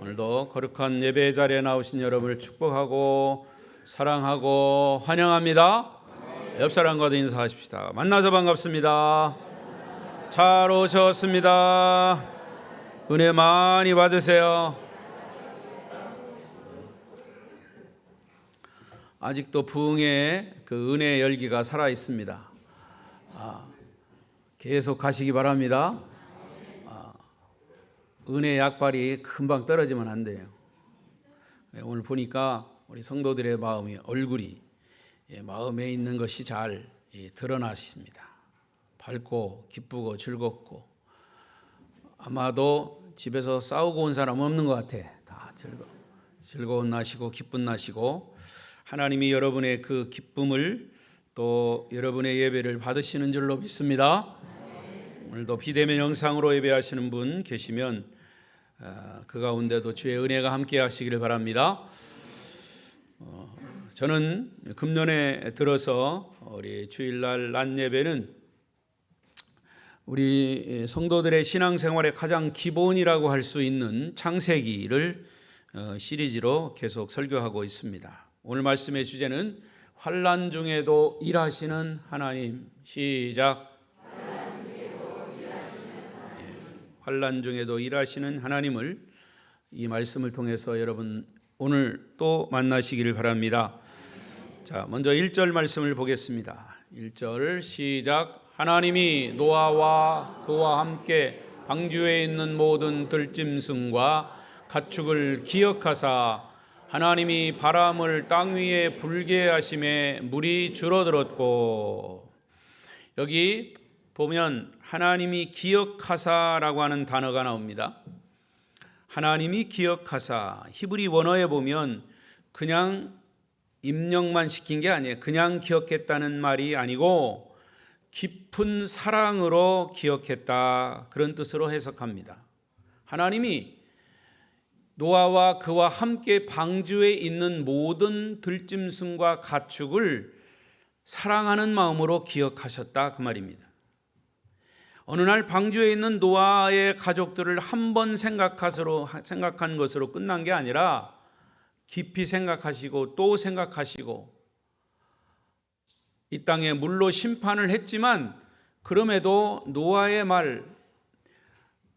오늘도 거룩한 예배 자리에 나오신 여러분을 축복하고 사랑하고 환영합니다. 옆 사람과도 인사하십시다. 만나서 반갑습니다. 잘 오셨습니다. 은혜 많이 받으세요. 아직도 부흥의 그 은혜의 열기가 살아 있습니다. 계속 가시기 바랍니다. 은혜의 약발이 금방 떨어지면 안 돼요. 오늘 보니까 우리 성도들의 마음이, 얼굴이, 마음에 있는 것이 잘 드러나십니다. 밝고 기쁘고 즐겁고, 아마도 집에서 싸우고 온 사람 없는 것 같아. 다 즐거운 날이고 기쁜 날이고, 하나님이 여러분의 그 기쁨을 또 여러분의 예배를 받으시는 줄로 믿습니다. 오늘도 비대면 영상으로 예배하시는 분 계시면 그 가운데도 주의 은혜가 함께 하시기를 바랍니다. 저는 금년에 들어서 우리 주일날 낮 예배는 우리 성도들의 신앙생활의 가장 기본이라고 할 수 있는 창세기를 시리즈로 계속 설교하고 있습니다. 오늘 말씀의 주제는 환난 중에도 일하시는 하나님. 시작. 환난 중에도 일하시는 하나님을 이 말씀을 통해서 여러분 오늘 또 만나시기를 바랍니다. 자, 먼저 1절 말씀을 보겠습니다. 1절 시작. 하나님이 노아와 그와 함께 방주에 있는 모든 들짐승과 가축을 기억하사 하나님이 바람을 땅 위에 불게 하심에 물이 줄어들었고, 여기 보면 하나님이 기억하사라고 하는 단어가 나옵니다. 하나님이 기억하사, 히브리 원어에 보면 그냥 입력만 시킨 게 아니에요. 그냥 기억했다는 말이 아니고 깊은 사랑으로 기억했다, 그런 뜻으로 해석합니다. 하나님이 노아와 그와 함께 방주에 있는 모든 들짐승과 가축을 사랑하는 마음으로 기억하셨다, 그 말입니다. 어느 날 방주에 있는 노아의 가족들을 한 번 생각한 것으로 끝난 게 아니라 깊이 생각하시고 또 생각하시고 이 땅에 물로 심판을 했지만, 그럼에도 노아의 말,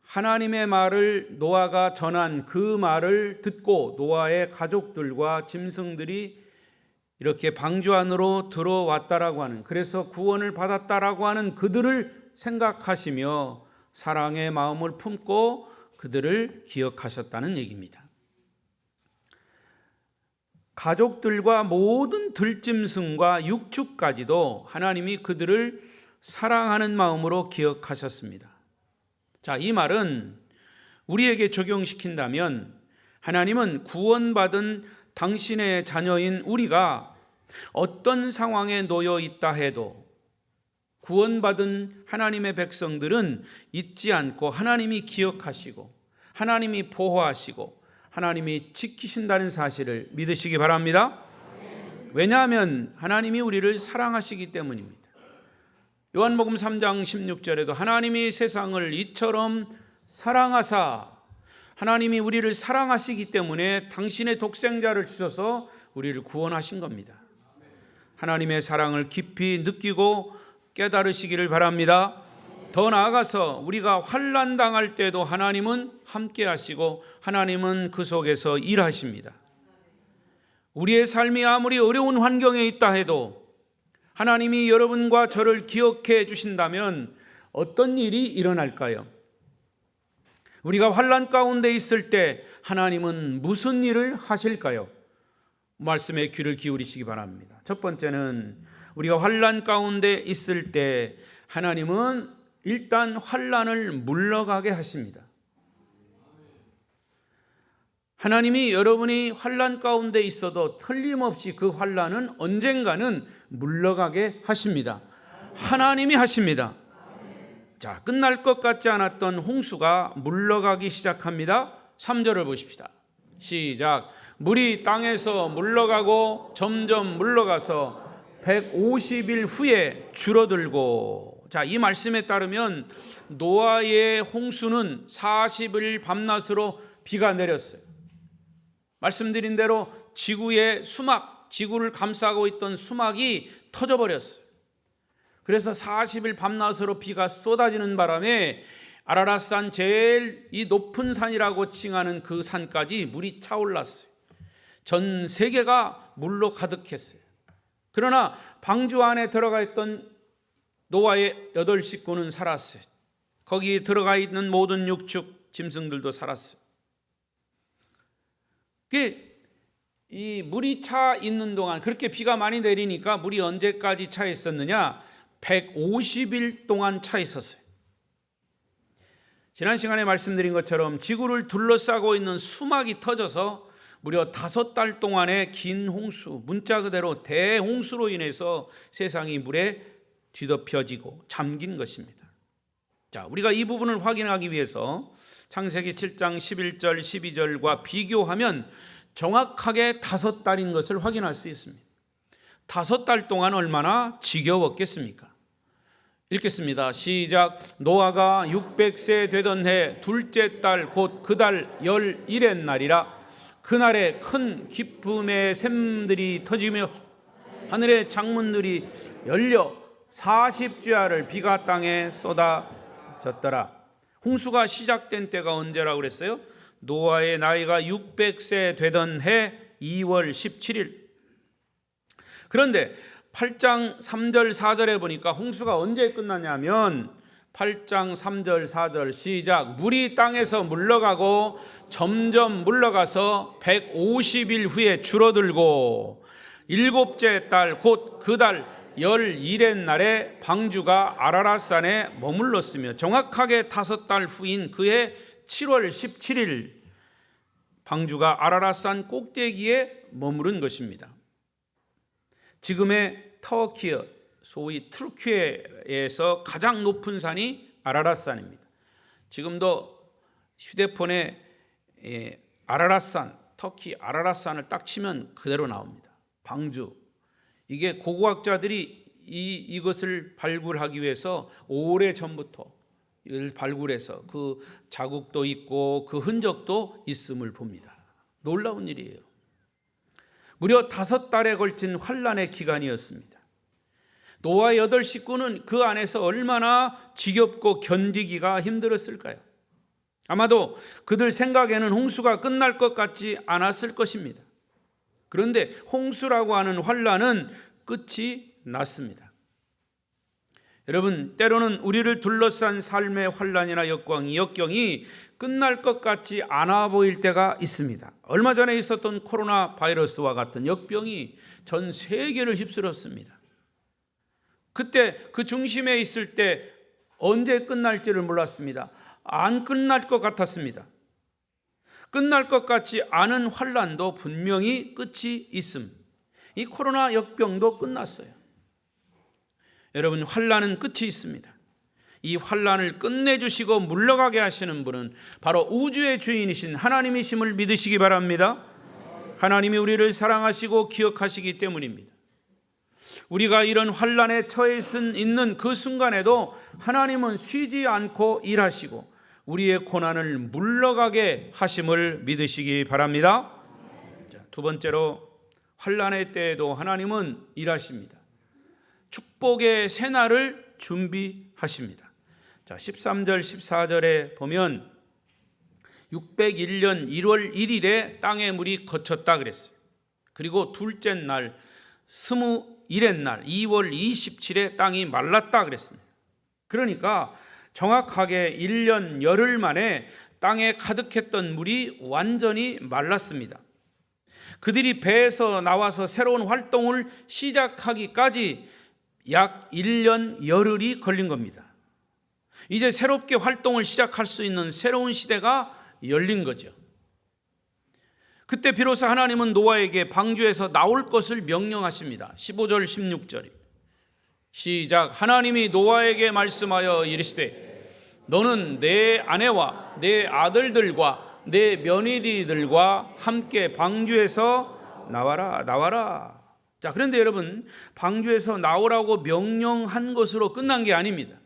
하나님의 말을 노아가 전한 그 말을 듣고 노아의 가족들과 짐승들이 이렇게 방주 안으로 들어왔다라고 하는, 그래서 구원을 받았다라고 하는 그들을 생각하시며 사랑의 마음을 품고 그들을 기억하셨다는 얘기입니다. 가족들과 모든 들짐승과 육축까지도 하나님이 그들을 사랑하는 마음으로 기억하셨습니다. 자, 이 말은 우리에게 적용시킨다면 하나님은 구원받은 당신의 자녀인 우리가 어떤 상황에 놓여 있다 해도 구원받은 하나님의 백성들은 잊지 않고 하나님이 기억하시고 하나님이 보호하시고 하나님이 지키신다는 사실을 믿으시기 바랍니다. 왜냐하면 하나님이 우리를 사랑하시기 때문입니다. 요한복음 3장 16절에도 하나님이 세상을 이처럼 사랑하사, 하나님이 우리를 사랑하시기 때문에 당신의 독생자를 주셔서 우리를 구원하신 겁니다. 하나님의 사랑을 깊이 느끼고 깨달으시기를 바랍니다. 더 나아가서 우리가 환난 당할 때도 하나님은 함께 하시고 하나님은 그 속에서 일하십니다. 우리의 삶이 아무리 어려운 환경에 있다 해도 하나님이 여러분과 저를 기억해 주신다면 어떤 일이 일어날까요? 우리가 환난 가운데 있을 때 하나님은 무슨 일을 하실까요? 말씀에 귀를 기울이시기 바랍니다. 첫 번째는 우리가 환난 가운데 있을 때 하나님은 일단 환난을 물러가게 하십니다. 하나님이 여러분이 환난 가운데 있어도 틀림없이 그 환난은 언젠가는 물러가게 하십니다. 하나님이 하십니다. 자, 끝날 것 같지 않았던 홍수가 물러가기 시작합니다. 3절을 보십시다. 시작. 물이 땅에서 물러가고 점점 물러가서 150일 후에 줄어들고. 자, 이 말씀에 따르면 노아의 홍수는 40일 밤낮으로 비가 내렸어요. 말씀드린 대로 지구의 수막, 지구를 감싸고 있던 수막이 터져버렸어요. 그래서 40일 밤낮으로 비가 쏟아지는 바람에 아라랏산 제일 이 높은 산이라고 칭하는 그 산까지 물이 차올랐어요. 전 세계가 물로 가득했어요. 그러나 방주 안에 들어가 있던 노아의 8 식구는 살았어요. 거기에 들어가 있는 모든 육축 짐승들도 살았어요. 이 물이 차 있는 동안, 그렇게 비가 많이 내리니까 물이 언제까지 차 있었느냐? 150일 동안 차 있었어요. 지난 시간에 말씀드린 것처럼 지구를 둘러싸고 있는 수막이 터져서 무려 5달 동안의 긴 홍수, 문자 그대로 대홍수로 인해서 세상이 물에 뒤덮여지고 잠긴 것입니다. 자, 우리가 이 부분을 확인하기 위해서 창세기 7장 11절 12절과 비교하면 정확하게 5달인 것을 확인할 수 있습니다. 5달 동안 얼마나 지겨웠겠습니까? 읽겠습니다. 시작. 노아가 600세 되던 해 둘째 달 곧 그 달 11의 날이라. 그날에 큰 기쁨의 샘들이 터지며 하늘의 창문들이 열려 40주야를 비가 땅에 쏟아졌더라. 홍수가 시작된 때가 언제라고 그랬어요? 노아의 나이가 600세 되던 해 2월 17일. 그런데 8장 3절 4절에 보니까 홍수가 언제 끝나냐면 8장 3절 4절 시작. 물이 땅에서 물러가고 점점 물러가서 150일 후에 줄어들고 7째 달 곧 그 달 11의 날에 방주가 아라랏산에 머물렀으며 정확하게 5달 후인 그해 7월 17일 방주가 아라랏산 꼭대기에 머무른 것입니다. 지금의 터키, 소위 튀르키예에서 가장 높은 산이 아라랏산입니다. 지금도 휴대폰에 아라랏산, 터키 아라랏산을 딱 치면 그대로 나옵니다. 방주. 이게 고고학자들이 이것을 발굴하기 위해서 오래전부터 이걸 발굴해서 그 자국도 있고 그 흔적도 있음을 봅니다. 놀라운 일이에요. 무려 5달에 걸친 환란의 기간이었습니다. 노아의 8 식구는 그 안에서 얼마나 지겹고 견디기가 힘들었을까요? 아마도 그들 생각에는 홍수가 끝날 것 같지 않았을 것입니다. 그런데 홍수라고 하는 환란은 끝이 났습니다. 여러분, 때로는 우리를 둘러싼 삶의 환란이나 역경이 끝날 것 같지 않아 보일 때가 있습니다. 얼마 전에 있었던 코로나 바이러스와 같은 역병이 전 세계를 휩쓸었습니다. 그때 그 중심에 있을 때 언제 끝날지를 몰랐습니다. 안 끝날 것 같았습니다. 끝날 것 같지 않은 환란도 분명히 끝이 있음. 이 코로나 역병도 끝났어요. 여러분, 환란은 끝이 있습니다. 이 환란을 끝내주시고 물러가게 하시는 분은 바로 우주의 주인이신 하나님이심을 믿으시기 바랍니다. 하나님이 우리를 사랑하시고 기억하시기 때문입니다. 우리가 이런 환란에 처해 있는 그 순간에도 하나님은 쉬지 않고 일하시고 우리의 고난을 물러가게 하심을 믿으시기 바랍니다. 자, 두 번째로 환란의 때에도 하나님은 일하십니다. 축복의 새날을 준비하십니다. 자, 13절 14절에 보면 601년 1월 1일에 땅의 물이 거쳤다 그랬어요. 그리고 둘째 날 21의 날 2월 27일에 땅이 말랐다 그랬습니다. 그러니까 정확하게 1년 열흘 만에 땅에 가득했던 물이 완전히 말랐습니다. 그들이 배에서 나와서 새로운 활동을 시작하기까지 약 1년 열흘이 걸린 겁니다. 이제 새롭게 활동을 시작할 수 있는 새로운 시대가 열린 거죠. 그때 비로소 하나님은 노아에게 방주에서 나올 것을 명령하십니다. 15절 16절입니다. 시작. 하나님이 노아에게 말씀하여 이르시되 너는 내 아내와 내 아들들과 내 며느리들과 함께 방주에서 나와라. 자, 그런데 여러분, 방주에서 나오라고 명령한 것으로 끝난 게 아닙니다.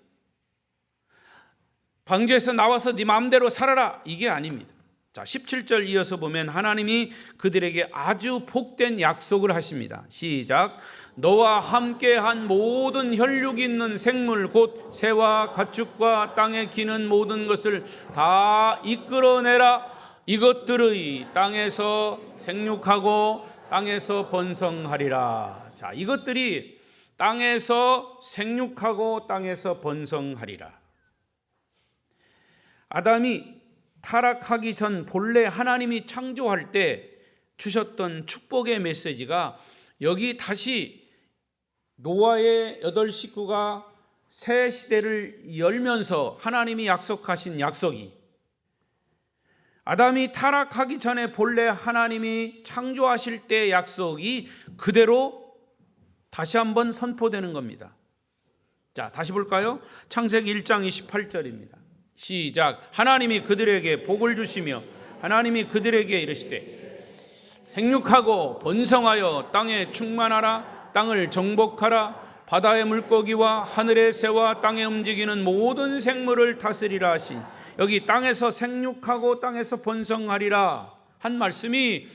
방주에서 나와서 네 마음대로 살아라, 이게 아닙니다. 자, 17절 이어서 보면 하나님이 그들에게 아주 복된 약속을 하십니다. 시작. 너와 함께한 모든 혈육 있는 생물 곧 새와 가축과 땅에 기는 모든 것을 다 이끌어내라. 이것들의 땅에서 생육하고 땅에서 번성하리라. 자, 이것들이 땅에서 생육하고 땅에서 번성하리라. 아담이 타락하기 전 본래 하나님이 창조할 때 주셨던 축복의 메시지가 여기 다시 노아의 8 식구가 새 시대를 열면서 하나님이 약속하신 약속이 아담이 타락하기 전에 본래 하나님이 창조하실 때 약속이 그대로 다시 한번 선포되는 겁니다. 자, 다시 볼까요? 창세기 1장 28절입니다. 시작. 하나님이 그들에게 복을 주시며 하나님이 그들에게 이르시되 생육하고 번성하여 땅에 충만하라. 땅을 정복하라. 바다의 물고기와 하늘의 새와 땅에 움직이는 모든 생물을 다스리라 하시니 여기 땅에서 생육하고 땅에서 번성하리라 한 말씀이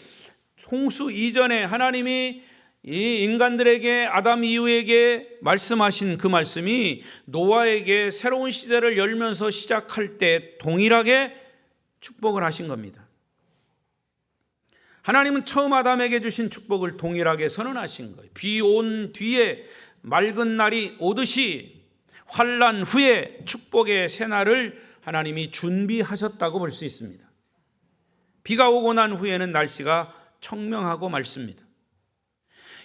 홍수 이전에 하나님이 이 인간들에게 아담 이후에게 말씀하신 그 말씀이 노아에게 새로운 시대를 열면서 시작할 때 동일하게 축복을 하신 겁니다. 하나님은 처음 아담에게 주신 축복을 동일하게 선언하신 거예요. 비 온 뒤에 맑은 날이 오듯이 환난 후에 축복의 새날을 하나님이 준비하셨다고 볼 수 있습니다. 비가 오고 난 후에는 날씨가 청명하고 맑습니다.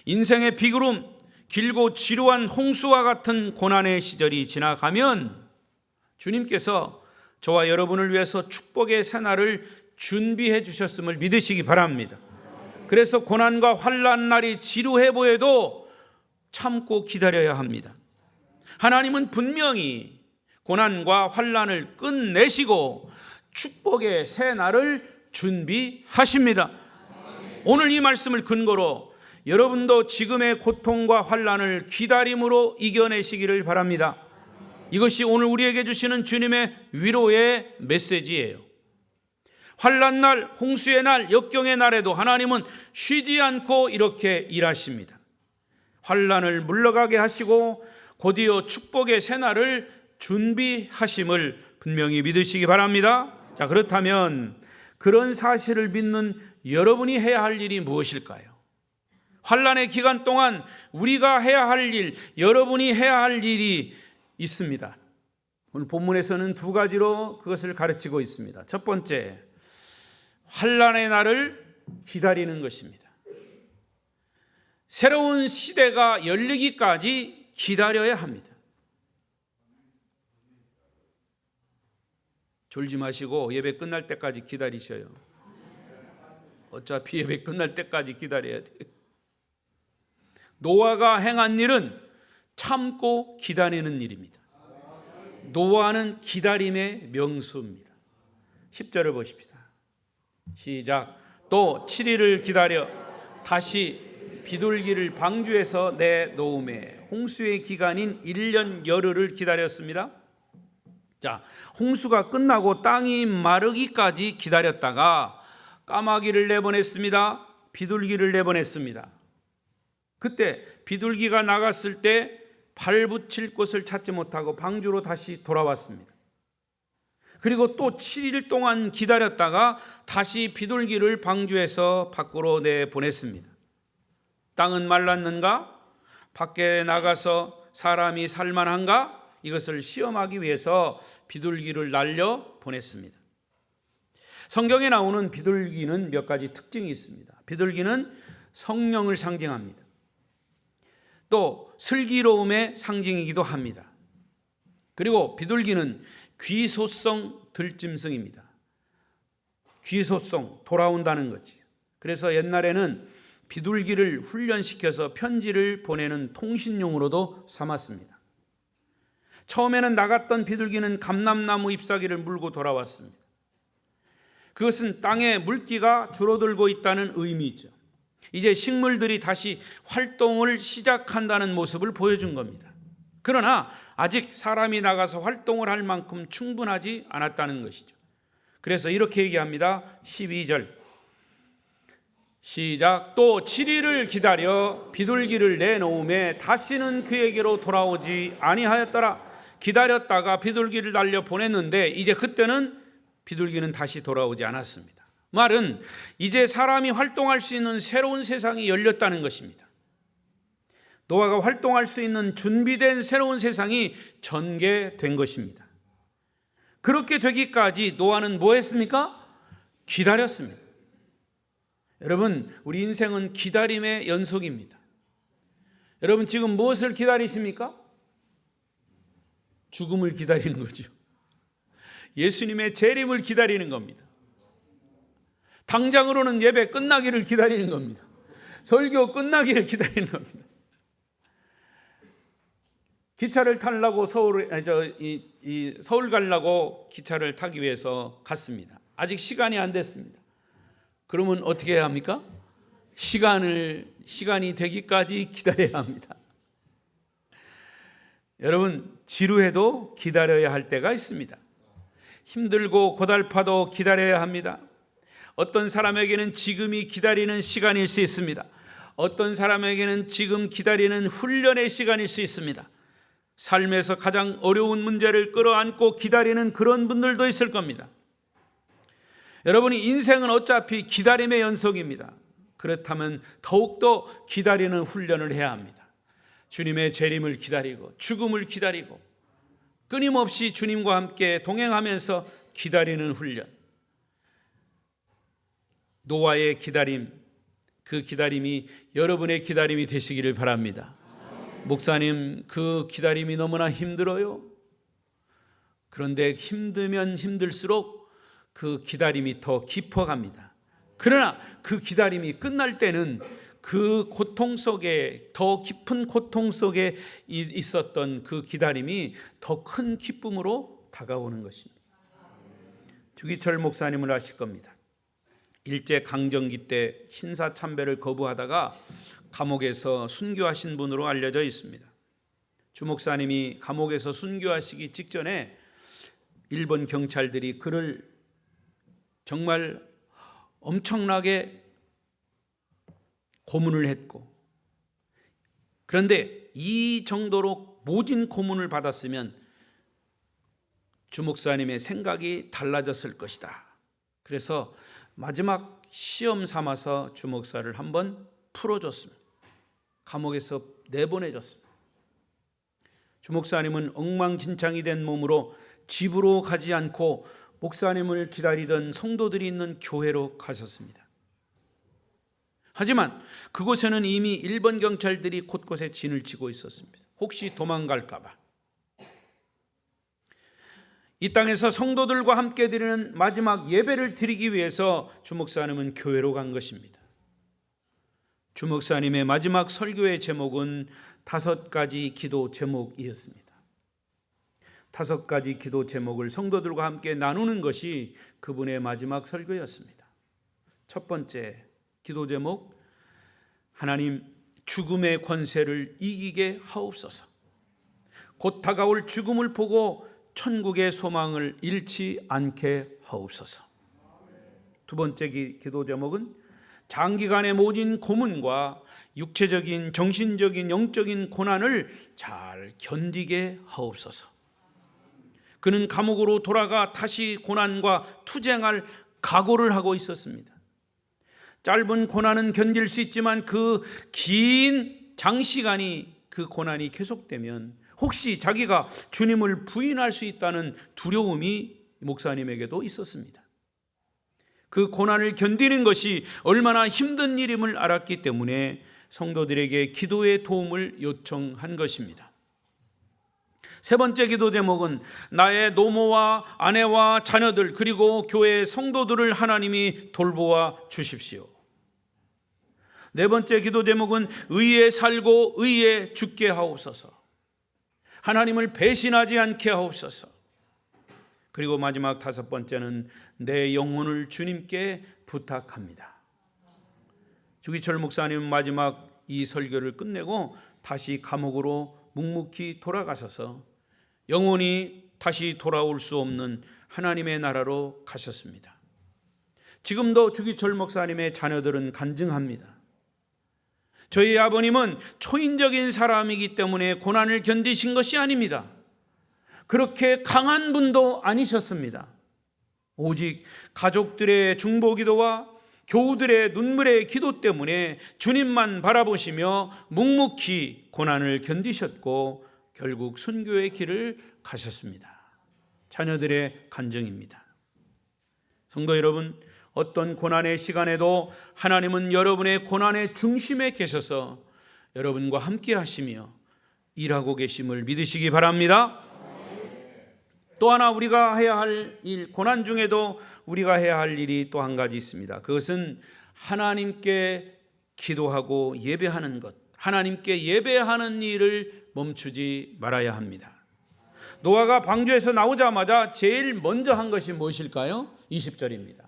인생의 비구름, 길고 지루한 홍수와 같은 고난의 시절이 지나가면 주님께서 저와 여러분을 위해서 축복의 새날을 준비해 주셨음을 믿으시기 바랍니다. 그래서 고난과 환난 날이 지루해 보여도 참고 기다려야 합니다. 하나님은 분명히 고난과 환난을 끝내시고 축복의 새날을 준비하십니다. 오늘 이 말씀을 근거로 여러분도 지금의 고통과 환난을 기다림으로 이겨내시기를 바랍니다. 이것이 오늘 우리에게 주시는 주님의 위로의 메시지예요. 환난 날, 홍수의 날, 역경의 날에도 하나님은 쉬지 않고 이렇게 일하십니다. 환난을 물러가게 하시고 곧이어 축복의 새날을 준비하심을 분명히 믿으시기 바랍니다. 자, 그렇다면 그런 사실을 믿는 여러분이 해야 할 일이 무엇일까요? 환난의 기간 동안 우리가 해야 할 일, 여러분이 해야 할 일이 있습니다. 오늘 본문에서는 2가지로 그것을 가르치고 있습니다. 첫 번째, 환난의 날을 기다리는 것입니다. 새로운 시대가 열리기까지 기다려야 합니다. 졸지 마시고 예배 끝날 때까지 기다리셔요. 어차피 예배 끝날 때까지 기다려야 돼요. 노아가 행한 일은 참고 기다리는 일입니다. 노아는 기다림의 명수입니다. 10절을 보십시다. 시작. 또 7일을 기다려 다시 비둘기를 방주에서 내놓음에 홍수의 기간인 1년 열흘을 기다렸습니다. 자, 홍수가 끝나고 땅이 마르기까지 기다렸다가 까마귀를 내보냈습니다. 비둘기를 내보냈습니다. 그때 비둘기가 나갔을 때 발 붙일 곳을 찾지 못하고 방주로 다시 돌아왔습니다. 그리고 또 7일 동안 기다렸다가 다시 비둘기를 방주에서 밖으로 내보냈습니다. 땅은 말랐는가? 밖에 나가서 사람이 살만한가? 이것을 시험하기 위해서 비둘기를 날려 보냈습니다. 성경에 나오는 비둘기는 몇 가지 특징이 있습니다. 비둘기는 성령을 상징합니다. 또 슬기로움의 상징이기도 합니다. 그리고 비둘기는 귀소성 들짐승입니다. 귀소성, 돌아온다는 거지. 그래서 옛날에는 비둘기를 훈련시켜서 편지를 보내는 통신용으로도 삼았습니다. 처음에는 나갔던 비둘기는 감람나무 잎사귀를 물고 돌아왔습니다. 그것은 땅에 물기가 줄어들고 있다는 의미죠. 이제 식물들이 다시 활동을 시작한다는 모습을 보여준 겁니다. 그러나 아직 사람이 나가서 활동을 할 만큼 충분하지 않았다는 것이죠. 그래서 이렇게 얘기합니다. 12절 시작. 또 7일을 기다려 비둘기를 내놓음에 다시는 그에게로 돌아오지 아니하였더라. 기다렸다가 비둘기를 날려 보냈는데 이제 그때는 비둘기는 다시 돌아오지 않았습니다. 말은 이제 사람이 활동할 수 있는 새로운 세상이 열렸다는 것입니다. 노아가 활동할 수 있는 준비된 새로운 세상이 전개된 것입니다. 그렇게 되기까지 노아는 뭐 했습니까? 기다렸습니다. 여러분, 우리 인생은 기다림의 연속입니다. 여러분, 지금 무엇을 기다리십니까? 죽음을 기다리는 거죠. 예수님의 재림을 기다리는 겁니다. 당장으로는 예배 끝나기를 기다리는 겁니다. 설교 끝나기를 기다리는 겁니다. 기차를 타려고 서울 가려고 기차를 타기 위해서 갔습니다. 아직 시간이 안 됐습니다. 그러면 어떻게 해야 합니까? 시간이 되기까지 기다려야 합니다. 여러분, 지루해도 기다려야 할 때가 있습니다. 힘들고 고달파도 기다려야 합니다. 어떤 사람에게는 지금이 기다리는 시간일 수 있습니다. 어떤 사람에게는 지금 기다리는 훈련의 시간일 수 있습니다. 삶에서 가장 어려운 문제를 끌어안고 기다리는 그런 분들도 있을 겁니다. 여러분이 인생은 어차피 기다림의 연속입니다. 그렇다면 더욱더 기다리는 훈련을 해야 합니다. 주님의 재림을 기다리고 죽음을 기다리고 끊임없이 주님과 함께 동행하면서 기다리는 훈련. 노아의 기다림, 그 기다림이 여러분의 기다림이 되시기를 바랍니다. 목사님, 그 기다림이 너무나 힘들어요. 그런데 힘들면 힘들수록 그 기다림이 더 깊어갑니다. 그러나 그 기다림이 끝날 때는 그 고통 속에, 더 깊은 고통 속에 있었던 그 기다림이 더 큰 기쁨으로 다가오는 것입니다. 주기철 목사님을 아실 겁니다. 일제 강점기 때 신사참배를 거부하다가 감옥에서 순교하신 분으로 알려져 있습니다. 주 목사님이 감옥에서 순교하시기 직전에 일본 경찰들이 그를 정말 엄청나게 고문을 했고, 그런데 이 정도로 모진 고문을 받았으면 주 목사님의 생각이 달라졌을 것이다. 그래서 마지막 시험 삼아서 주 목사를 한번 풀어줬습니다. 감옥에서 내보내줬습니다. 주 목사님은 엉망진창이 된 몸으로 집으로 가지 않고 목사님을 기다리던 성도들이 있는 교회로 가셨습니다. 하지만 그곳에는 이미 일본 경찰들이 곳곳에 진을 치고 있었습니다. 혹시 도망갈까 봐. 이 땅에서 성도들과 함께 드리는 마지막 예배를 드리기 위해서 주 목사님은 교회로 간 것입니다. 주 목사님의 마지막 설교의 제목은 5가지 기도 제목이었습니다. 5가지 기도 제목을 성도들과 함께 나누는 것이 그분의 마지막 설교였습니다. 첫 번째 기도 제목, 하나님, 죽음의 권세를 이기게 하옵소서. 곧 다가올 죽음을 보고 천국의 소망을 잃지 않게 하옵소서. 두 번째 기도 제목은 장기간의 모진 고문과 육체적인, 정신적인, 영적인 고난을 잘 견디게 하옵소서. 그는 감옥으로 돌아가 다시 고난과 투쟁할 각오를 하고 있었습니다. 짧은 고난은 견딜 수 있지만 그 긴 장시간이 그 고난이 계속되면 혹시 자기가 주님을 부인할 수 있다는 두려움이 목사님에게도 있었습니다. 그 고난을 견디는 것이 얼마나 힘든 일임을 알았기 때문에 성도들에게 기도의 도움을 요청한 것입니다. 세 번째 기도 제목은 나의 노모와 아내와 자녀들 그리고 교회 성도들을 하나님이 돌보아 주십시오. 네 번째 기도 제목은 의에 살고 의에 죽게 하옵소서. 하나님을 배신하지 않게 하옵소서. 그리고 마지막 5번째는 내 영혼을 주님께 부탁합니다. 주기철 목사님은 마지막 이 설교를 끝내고 다시 감옥으로 묵묵히 돌아가셔서 영혼이 다시 돌아올 수 없는 하나님의 나라로 가셨습니다. 지금도 주기철 목사님의 자녀들은 간증합니다. 저희 아버님은 초인적인 사람이기 때문에 고난을 견디신 것이 아닙니다. 그렇게 강한 분도 아니셨습니다. 오직 가족들의 중보기도와 교우들의 눈물의 기도 때문에 주님만 바라보시며 묵묵히 고난을 견디셨고 결국 순교의 길을 가셨습니다. 자녀들의 간증입니다. 성도 여러분, 어떤 고난의 시간에도 하나님은 여러분의 고난의 중심에 계셔서 여러분과 함께 하시며 일하고 계심을 믿으시기 바랍니다. 또 하나 우리가 해야 할 일, 고난 중에도 우리가 해야 할 일이 또 한 가지 있습니다. 그것은 하나님께 기도하고 예배하는 것, 하나님께 예배하는 일을 멈추지 말아야 합니다. 노아가 방주에서 나오자마자 제일 먼저 한 것이 무엇일까요? 20절입니다.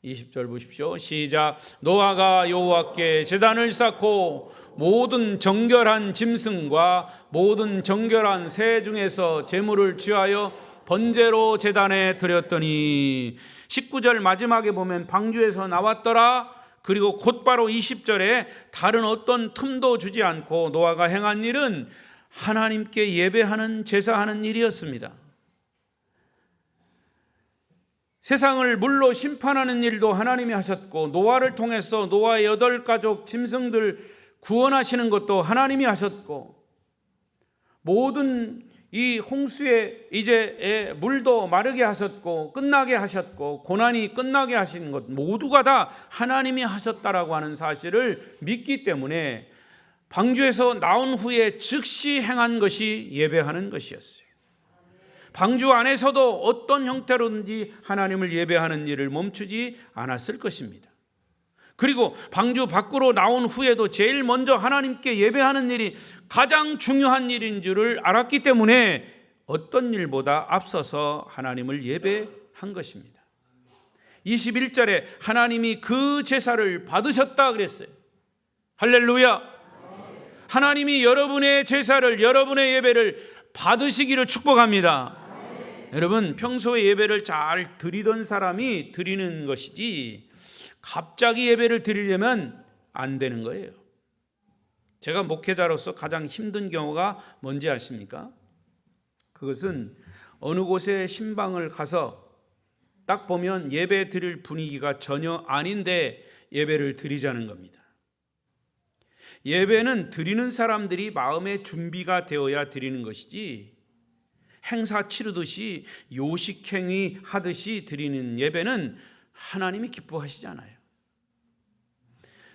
20절 보십시오. 시작. 노아가 여호와께 제단을 쌓고 모든 정결한 짐승과 모든 정결한 새 중에서 제물을 취하여 번제로 제단에 드렸더니 19절 마지막에 보면 방주에서 나왔더라. 그리고 곧바로 20절에 다른 어떤 틈도 주지 않고 노아가 행한 일은 하나님께 예배하는 제사하는 일이었습니다. 세상을 물로 심판하는 일도 하나님이 하셨고 노아를 통해서 노아의 8가족 짐승들 구원하시는 것도 하나님이 하셨고 모든 이 홍수에 이제 물도 마르게 하셨고 끝나게 하셨고 고난이 끝나게 하신 것 모두가 다 하나님이 하셨다라고 하는 사실을 믿기 때문에 방주에서 나온 후에 즉시 행한 것이 예배하는 것이었어요. 방주 안에서도 어떤 형태로든지 하나님을 예배하는 일을 멈추지 않았을 것입니다. 그리고 방주 밖으로 나온 후에도 제일 먼저 하나님께 예배하는 일이 가장 중요한 일인 줄을 알았기 때문에 어떤 일보다 앞서서 하나님을 예배한 것입니다. 21절에 하나님이 그 제사를 받으셨다 그랬어요. 할렐루야. 하나님이 여러분의 제사를, 여러분의 예배를 받으시기를 축복합니다. 여러분, 평소에 예배를 잘 드리던 사람이 드리는 것이지 갑자기 예배를 드리려면 안 되는 거예요. 제가 목회자로서 가장 힘든 경우가 뭔지 아십니까? 그것은 어느 곳에 신방을 가서 딱 보면 예배 드릴 분위기가 전혀 아닌데 예배를 드리자는 겁니다. 예배는 드리는 사람들이 마음의 준비가 되어야 드리는 것이지 행사 치르듯이 요식행위 하듯이 드리는 예배는 하나님이 기뻐하시지 않아요.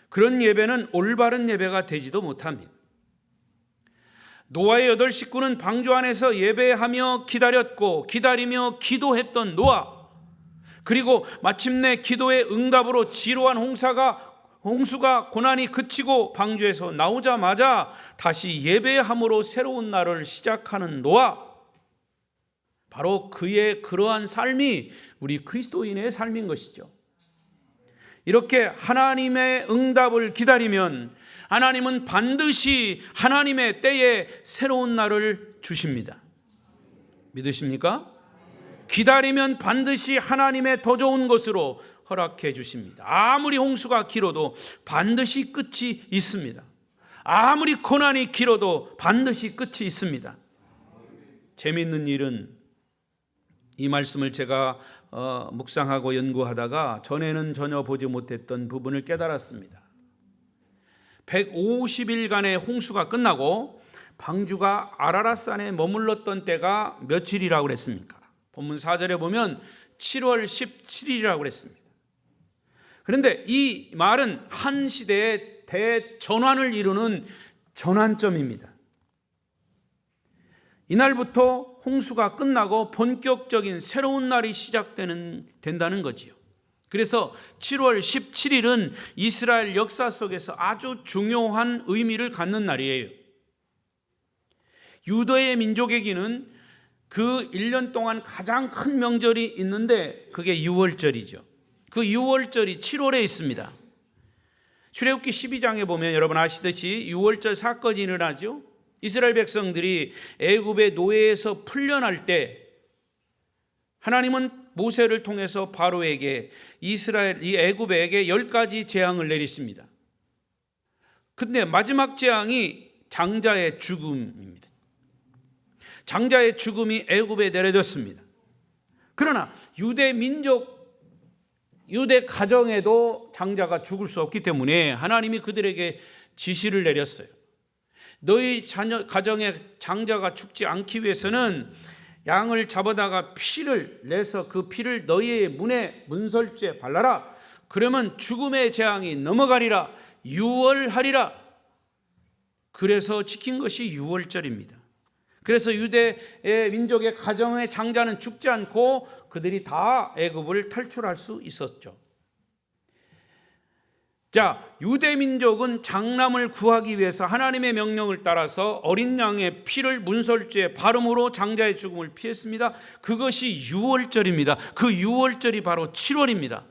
그런 예배는 올바른 예배가 되지도 못합니다. 노아의 8 식구는 방주 안에서 예배하며 기다렸고 기다리며 기도했던 노아, 그리고 마침내 기도의 응답으로 지루한 홍수가 고난이 그치고 방주에서 나오자마자 다시 예배함으로 새로운 날을 시작하는 노아, 바로 그의 그러한 삶이 우리 그리스도인의 삶인 것이죠. 이렇게 하나님의 응답을 기다리면 하나님은 반드시 하나님의 때에 새로운 날을 주십니다. 믿으십니까? 기다리면 반드시 하나님의 더 좋은 것으로 허락해 주십니다. 아무리 홍수가 길어도 반드시 끝이 있습니다. 아무리 고난이 길어도 반드시 끝이 있습니다. 재미있는 일은 이 말씀을 제가 묵상하고 연구하다가 전에는 전혀 보지 못했던 부분을 깨달았습니다. 150일간의 홍수가 끝나고 방주가 아라랏산에 머물렀던 때가 며칠이라고 그랬습니까? 본문 4절에 보면 7월 17일이라고 그랬습니다. 그런데 이 말은 한 시대의 대전환을 이루는 전환점입니다. 이날부터 홍수가 끝나고 본격적인 새로운 날이 시작된다는 거지요. 그래서 7월 17일은 이스라엘 역사 속에서 아주 중요한 의미를 갖는 날이에요. 유대의 민족에게는 그 1년 동안 가장 큰 명절이 있는데 그게 유월절이죠. 그 유월절이 7월에 있습니다. 출애굽기 12장에 보면 여러분 아시듯이 유월절 사건이 일어나죠. 이스라엘 백성들이 애굽의 노예에서 풀려날 때 하나님은 모세를 통해서 바로에게 이 애굽에게 10가지 재앙을 내리십니다. 근데 마지막 재앙이 장자의 죽음입니다. 장자의 죽음이 애굽에 내려졌습니다. 그러나 유대 민족, 유대 가정에도 장자가 죽을 수 없기 때문에 하나님이 그들에게 지시를 내렸어요. 너희 자녀 가정에 장자가 죽지 않기 위해서는 양을 잡아다가 피를 내서 그 피를 너희의 문에 문설주에 발라라. 그러면 죽음의 재앙이 넘어가리라. 유월하리라. 그래서 지킨 것이 유월절입니다. 그래서 유대의 민족의 가정의 장자는 죽지 않고 그들이 다 애굽을 탈출할 수 있었죠. 자, 유대 민족은 장남을 구하기 위해서 하나님의 명령을 따라서 어린 양의 피를 문설주에 바름으로 장자의 죽음을 피했습니다. 그것이 유월절입니다. 그 유월절이 바로 7월입니다.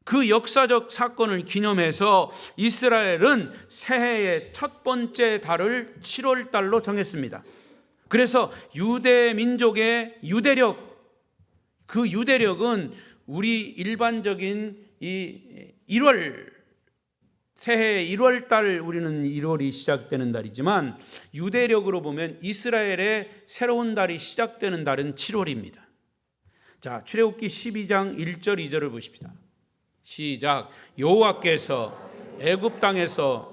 그 역사적 사건을 기념해서 이스라엘은 새해의 첫 번째 달을 7월 달로 정했습니다. 그래서 유대 민족의 유대력, 그 유대력은 우리 일반적인 이 1월, 새해 1월 달 우리는 1월이 시작되는 달이지만 유대력으로 보면 이스라엘의 새로운 달이 시작되는 달은 7월입니다. 자, 출애굽기 12장 1절 2절을 보십시다. 시작. 여호와께서 애굽 땅에서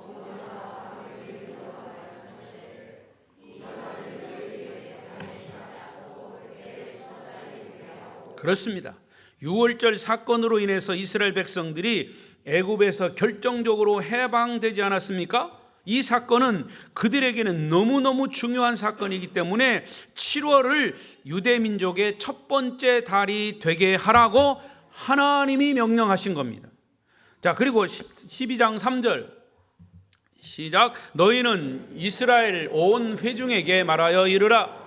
그렇습니다. 6월절 사건으로 인해서 이스라엘 백성들이 애굽에서 결정적으로 해방되지 않았습니까? 이 사건은 그들에게는 너무너무 중요한 사건이기 때문에 7월을 유대민족의 첫 번째 달이 되게 하라고 하나님이 명령하신 겁니다. 자, 그리고 12장 3절 시작. 너희는 이스라엘 온 회중에게 말하여 이르라.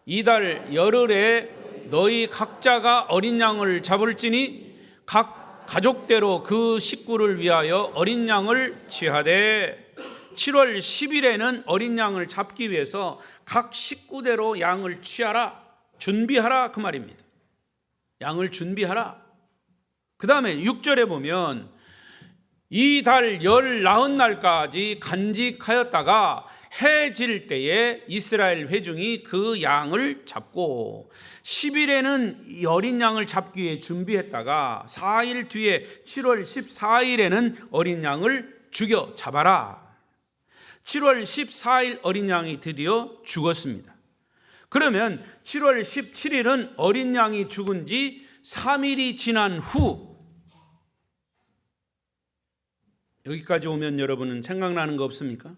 이달 열흘에 너희 각자가 어린 양을 잡을지니 각 가족대로 그 식구를 위하여 어린 양을 취하되 7월 10일에는 어린 양을 잡기 위해서 각 식구대로 양을 취하라. 준비하라 그 말입니다. 양을 준비하라. 그 다음에 6절에 보면 이 달 19날까지 간직하였다가 해 질 때에 이스라엘 회중이 그 양을 잡고 10일에는 어린 양을 잡기 위해 준비했다가 4일 뒤에 7월 14일에는 어린 양을 죽여 잡아라. 7월 14일 어린 양이 드디어 죽었습니다. 그러면 7월 17일은 어린 양이 죽은 지 3일이 지난 후 여기까지 오면 여러분은 생각나는 거 없습니까?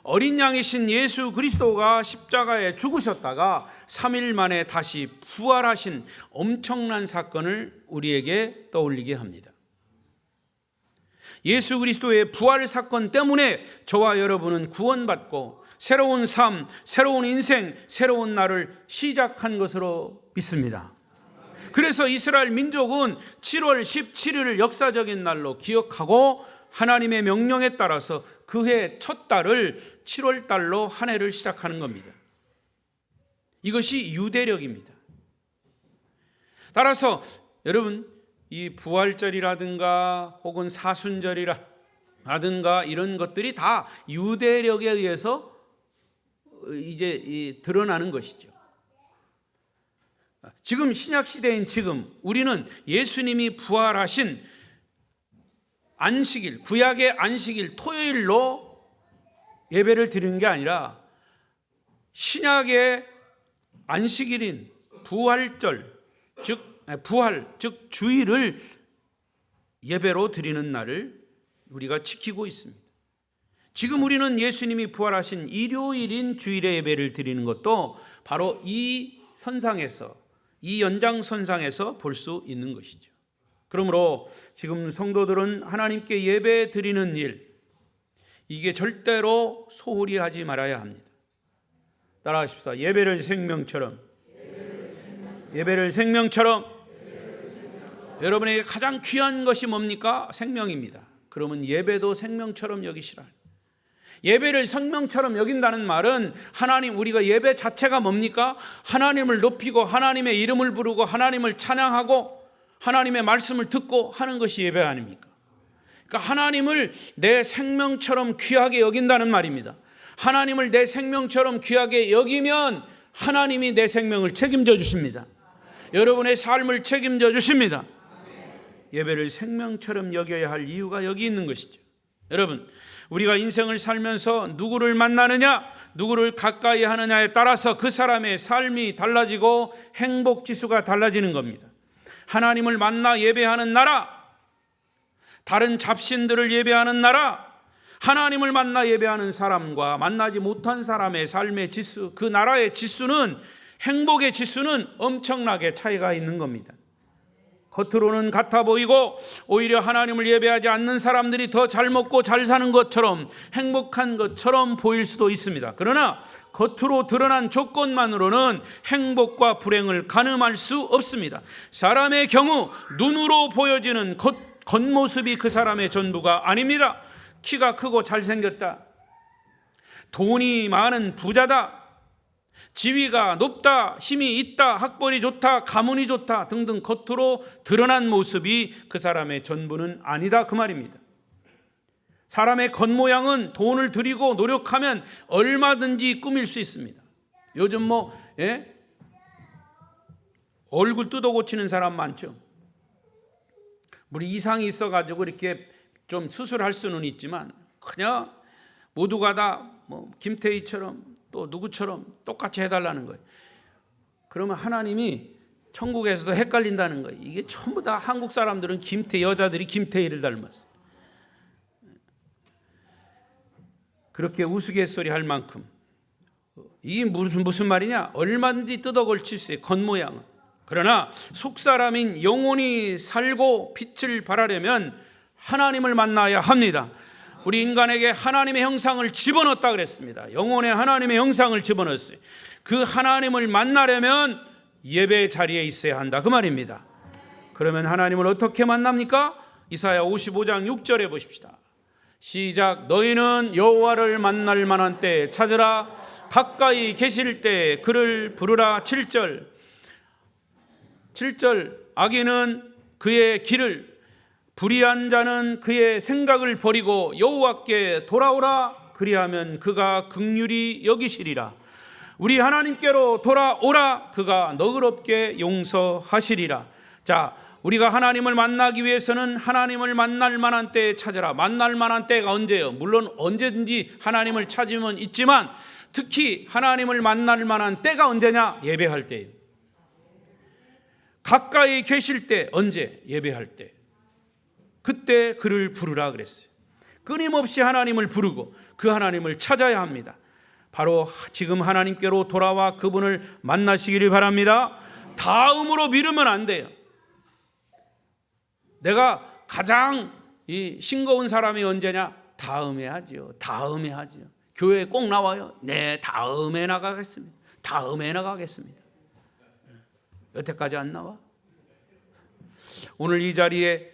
어린 양이신 예수 그리스도가 십자가에 죽으셨다가 3일 만에 다시 부활하신 엄청난 사건을 우리에게 떠올리게 합니다. 예수 그리스도의 부활 사건 때문에 저와 여러분은 구원받고 새로운 삶, 새로운 인생, 새로운 날을 시작한 것으로 믿습니다. 그래서 이스라엘 민족은 7월 17일을 역사적인 날로 기억하고 하나님의 명령에 따라서 그해 첫 달을 7월 달로 한 해를 시작하는 겁니다. 이것이 유대력입니다. 따라서 여러분 이 부활절이라든가 혹은 사순절이라든가 이런 것들이 다 유대력에 의해서 이제 드러나는 것이죠. 지금 신약 시대인 지금 우리는 예수님이 부활하신 안식일, 구약의 안식일 토요일로 예배를 드리는 게 아니라 신약의 안식일인 부활절, 즉 주일을 예배로 드리는 날을 우리가 지키고 있습니다. 지금 우리는 예수님이 부활하신 일요일인 주일의 예배를 드리는 것도 바로 이 선상에서, 이 연장선상에서 볼 수 있는 것이죠. 그러므로 지금 성도들은 하나님께 예배 드리는 일, 이게 절대로 소홀히 하지 말아야 합니다. 따라하십시다. 예배를 생명처럼. 여러분에게 가장 귀한 것이 뭡니까? 생명입니다. 그러면 예배도 생명처럼 여기시라. 예배를 생명처럼 여긴다는 말은 하나님, 우리가 예배 자체가 뭡니까? 하나님을 높이고 하나님의 이름을 부르고 하나님을 찬양하고 하나님의 말씀을 듣고 하는 것이 예배 아닙니까? 그러니까 하나님을 내 생명처럼 귀하게 여긴다는 말입니다. 하나님을 내 생명처럼 귀하게 여기면 하나님이 내 생명을 책임져 주십니다. 여러분의 삶을 책임져 주십니다. 예배를 생명처럼 여겨야 할 이유가 여기 있는 것이죠. 여러분, 우리가 인생을 살면서 누구를 만나느냐, 누구를 가까이 하느냐에 따라서 그 사람의 삶이 달라지고 행복 지수가 달라지는 겁니다. 하나님을 만나 예배하는 나라, 다른 잡신들을 예배하는 나라, 하나님을 만나 예배하는 사람과 만나지 못한 사람의 삶의 지수, 그 나라의 지수는, 행복의 지수는 엄청나게 차이가 있는 겁니다. 겉으로는 같아 보이고 오히려 하나님을 예배하지 않는 사람들이 더 잘 먹고 잘 사는 것처럼 행복한 것처럼 보일 수도 있습니다. 그러나 겉으로 드러난 조건만으로는 행복과 불행을 가늠할 수 없습니다. 사람의 경우 눈으로 보여지는 겉모습이 그 사람의 전부가 아닙니다. 키가 크고 잘생겼다, 돈이 많은 부자다, 지위가 높다, 힘이 있다, 학벌이 좋다, 가문이 좋다 등등 겉으로 드러난 모습이 그 사람의 전부는 아니다, 그 말입니다. 사람의 겉모양은 돈을 들이고 노력하면 얼마든지 꾸밀 수 있습니다. 요즘 얼굴 뜯어 고치는 사람 많죠. 우리 이상이 있어가지고 이렇게 좀 수술할 수는 있지만 그냥 모두가 다 김태희처럼 또 누구처럼 똑같이 해달라는 거예요. 그러면 하나님이 천국에서도 헷갈린다는 거예요. 이게 전부 다 한국 사람들은 여자들이 김태희를 닮았어요. 그렇게 우스갯소리 할 만큼. 이게 무슨 말이냐? 얼마든지 뜯어 걸칠 수 있어요, 겉모양은. 그러나 속사람인 영혼이 살고 빛을 발하려면 하나님을 만나야 합니다. 우리 인간에게 하나님의 형상을 집어넣었다 그랬습니다. 영혼에 하나님의 형상을 집어넣었어요. 그 하나님을 만나려면 예배 자리에 있어야 한다, 그 말입니다. 그러면 하나님을 어떻게 만납니까? 이사야 55장 6절에 보십시다. 시작. 너희는 여호와를 만날 만한 때 찾으라, 가까이 계실 때 그를 부르라. 7절. 악인은 그의 길을, 불의한 자는 그의 생각을 버리고 여호와께 돌아오라. 그리하면 그가 긍휼히 여기시리라. 우리 하나님께로 돌아오라. 그가 너그럽게 용서하시리라. 자, 우리가 하나님을 만나기 위해서는 하나님을 만날 만한 때에 찾으라. 만날 만한 때가 언제예요? 물론 언제든지 하나님을 찾으면 있지만 특히 하나님을 만날 만한 때가 언제냐? 예배할 때예요. 가까이 계실 때. 언제? 예배할 때. 그때 그를 부르라 그랬어요. 끊임없이 하나님을 부르고 그 하나님을 찾아야 합니다. 바로 지금 하나님께로 돌아와 그분을 만나시기를 바랍니다. 다음으로 미루면 안 돼요. 내가 가장 싱거운 사람이 언제냐? 다음에 하지요. 다음에 하지요. 교회에 꼭 나와요. 네, 다음에 나가겠습니다. 다음에 나가겠습니다. 여태까지 안 나와? 오늘 이 자리에,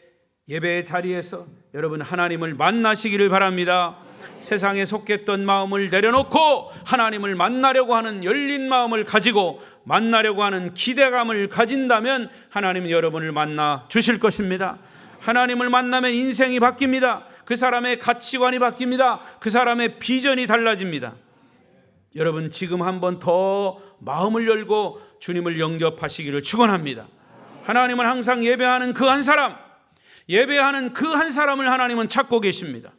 예배의 자리에서 여러분 하나님을 만나시기를 바랍니다. 세상에 속했던 마음을 내려놓고 하나님을 만나려고 하는 열린 마음을 가지고 만나려고 하는 기대감을 가진다면 하나님은 여러분을 만나 주실 것입니다. 하나님을 만나면 인생이 바뀝니다. 그 사람의 가치관이 바뀝니다. 그 사람의 비전이 달라집니다. 여러분 지금 한번 더 마음을 열고 주님을 영접하시기를 축원합니다. 하나님은 항상 예배하는 그 한 사람, 예배하는 그 한 사람을 하나님은 찾고 계십니다.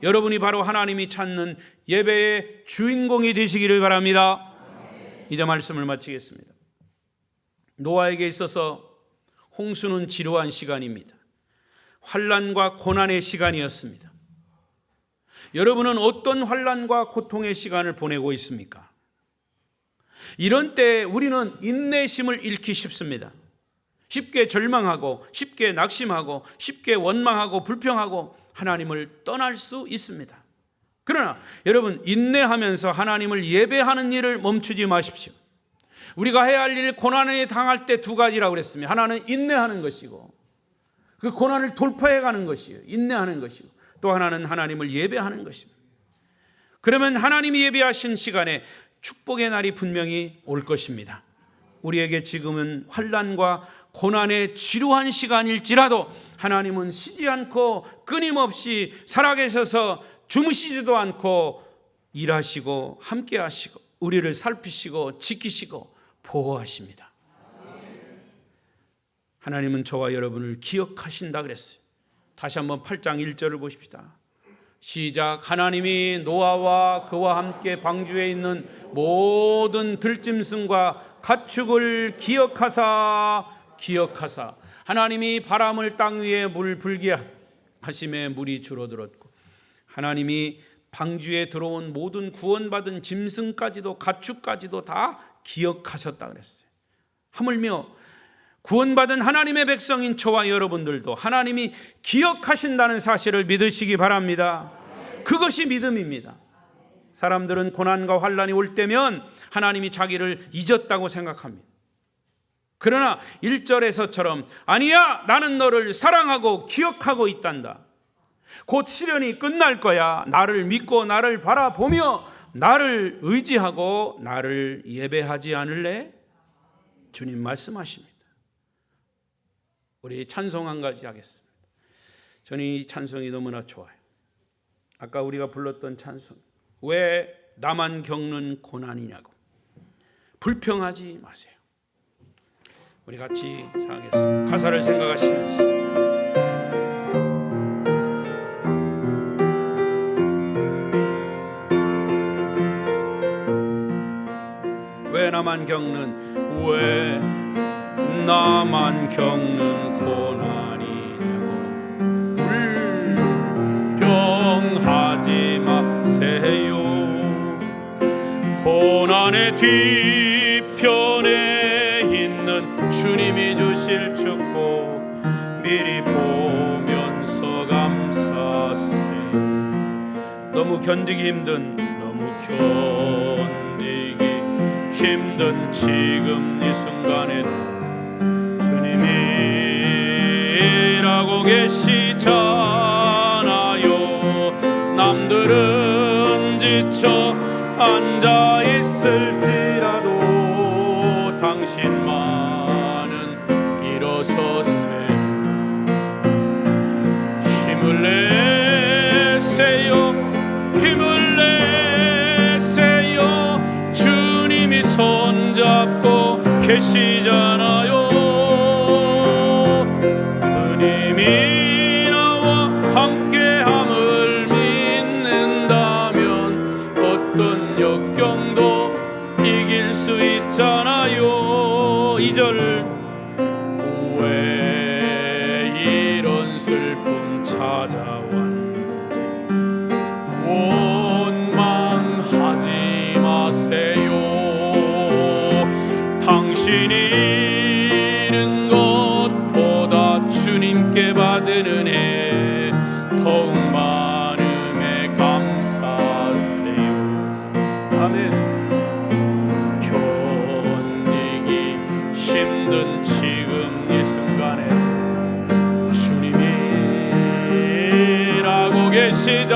여러분이 바로 하나님이 찾는 예배의 주인공이 되시기를 바랍니다. 이제 말씀을 마치겠습니다. 노아에게 있어서 홍수는 지루한 시간입니다. 환난과 고난의 시간이었습니다. 여러분은 어떤 환난과 고통의 시간을 보내고 있습니까? 이런 때 우리는 인내심을 잃기 쉽습니다. 쉽게 절망하고 쉽게 낙심하고 쉽게 원망하고 불평하고 하나님을 떠날 수 있습니다. 그러나 여러분 인내하면서 하나님을 예배하는 일을 멈추지 마십시오. 우리가 해야 할 일, 고난에 당할 때 두 가지라고 그랬습니다. 하나는 인내하는 것이고 그 고난을 돌파해 가는 것이에요. 인내하는 것이고 또 하나는 하나님을 예배하는 것입니다. 그러면 하나님이 예비하신 시간에 축복의 날이 분명히 올 것입니다. 우리에게 지금은 환난과 고난의 지루한 시간일지라도 하나님은 쉬지 않고 끊임없이 살아계셔서 주무시지도 않고 일하시고 함께 하시고 우리를 살피시고 지키시고 보호하십니다. 하나님은 저와 여러분을 기억하신다 그랬어요. 다시 한번 8장 1절을 보십시다. 시작. 하나님이 노아와 그와 함께 방주에 있는 모든 들짐승과 가축을 기억하사 하나님이 바람을 땅 위에 물 불게 하심에 물이 줄어들었고 하나님이 방주에 들어온 모든 구원받은 짐승까지도 가축까지도 다 기억하셨다 그랬어요. 하물며 구원받은 하나님의 백성인 저와 여러분들도 하나님이 기억하신다는 사실을 믿으시기 바랍니다. 그것이 믿음입니다. 사람들은 고난과 환난이 올 때면 하나님이 자기를 잊었다고 생각합니다. 그러나 1절에서처럼 아니야, 나는 너를 사랑하고 기억하고 있단다. 곧 시련이 끝날 거야. 나를 믿고 나를 바라보며 나를 의지하고 나를 예배하지 않을래? 주님 말씀하십니다. 우리 찬송 한 가지 하겠습니다. 저는 이 찬송이 너무나 좋아요. 아까 우리가 불렀던 찬송, 왜 나만 겪는 고난이냐고. 불평하지 마세요. 우리 같이 하겠습니다. 가사를 생각하시면서 왜 나만 겪는 고난이냐고 불평하지 마세요. 고난의 뒤편에 있는 주님이 주실 축복 미리 보면서 감사하세요. 너무 견디기 힘든 지금 이 순간에도 주님이라고 계시잖아요. 남들은 지쳐 앉아 있을지라도 당신만은 일어서세요. 힘을 내세요. 주님이 손잡고 계시잖아요. 주님이 나와 함께함을 믿는다면 어떤 역경도 이길 수 있잖아요. 2절 왜 이런 슬픔 찾아왔는지 원망하지 마세요. 당신이 잃은 것보다 주님께 받은 은혜 더욱 많음에 감사하세요. 아멘. 견디기 힘든 지금 이 순간에 주님이라고 계시잖아요.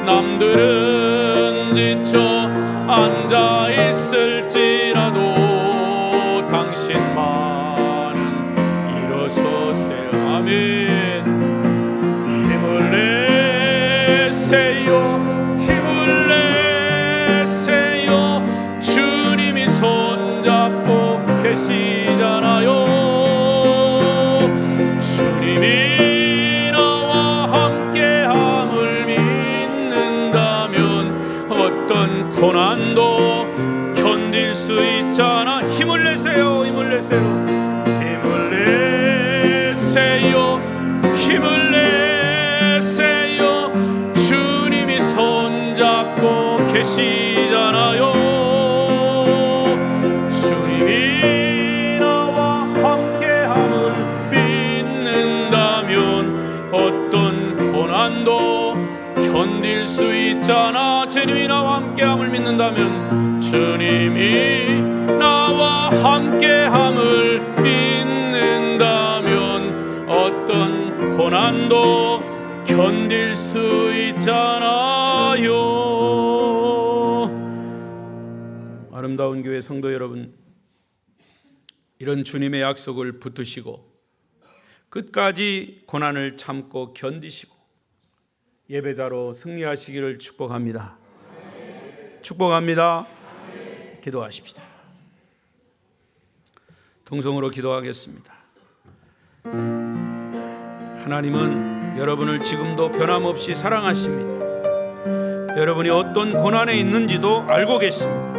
남들은 지쳐 앉아 있을지라도 당신만은 일어서세요. 아멘. 힘을 내세요. 주님이 손잡고 계시잖아요. 주님이 나와 함께함을 믿는다면 어떤 고난도 견딜 수 있잖아. 힘을 내세요. 주님이 손잡고 계시잖아요. 주님이 나와 함께함을 믿는다면 어떤 고난도 견딜 수 있잖아. 주님이 나와 함께함을 믿는다면 주님이 나와 함께함을 믿는다면 어떤 고난도 견딜 수 있잖아요. 아름다운 교회 성도 여러분, 이런 주님의 약속을 붙드시고 끝까지 고난을 참고 견디시고 예배자로 승리하시기를 축복합니다. 축복합니다. 기도하십시다. 통성으로 기도하겠습니다. 하나님은 여러분을 지금도 변함없이 사랑하십니다. 여러분이 어떤 고난에 있는지도 알고 계십니다.